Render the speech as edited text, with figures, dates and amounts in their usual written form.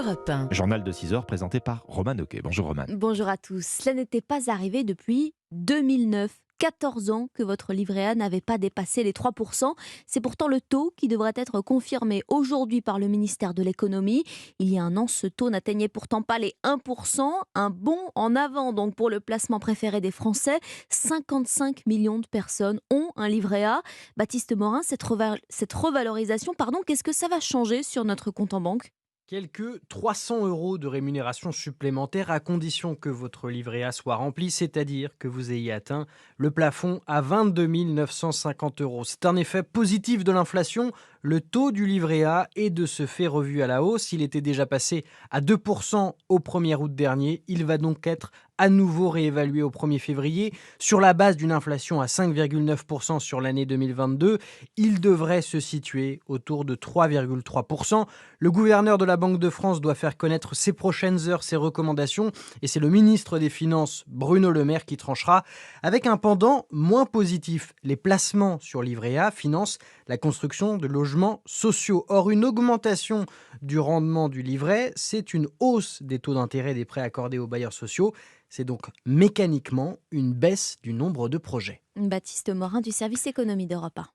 Europe 1. Journal de 6 heures présenté par Roman Oquet. Bonjour Roman. Bonjour à tous. Cela n'était pas arrivé depuis 2009. 14 ans que votre livret A n'avait pas dépassé les 3%. C'est pourtant le taux qui devrait être confirmé aujourd'hui par le ministère de l'économie. Il y a un an, ce taux n'atteignait pourtant pas les 1%. Un bond en avant donc pour le placement préféré des Français. 55 millions de personnes ont un livret A. Baptiste Morin, cette revalorisation, qu'est-ce que ça va changer sur notre compte en banque ? Quelques 300 € de rémunération supplémentaire à condition que votre livret A soit rempli, c'est-à-dire que vous ayez atteint le plafond à 22 950 €. C'est un effet positif de l'inflation. Le taux du livret A est de ce fait revu à la hausse. Il était déjà passé à 2% au 1er août dernier. Il va donc être à nouveau réévalué au 1er février. Sur la base d'une inflation à 5,9% sur l'année 2022, il devrait se situer autour de 3,3%. Le gouverneur de la Banque de France doit faire connaître ces prochaines heures ses recommandations et c'est le ministre des Finances, Bruno Le Maire, qui tranchera avec un pendant moins positif. Les placements sur livret A financent la construction de logements sociaux. Or, une augmentation du rendement du livret, c'est une hausse des taux d'intérêt des prêts accordés aux bailleurs sociaux. C'est donc mécaniquement une baisse du nombre de projets. Baptiste Morin du service économie d'Europe 1.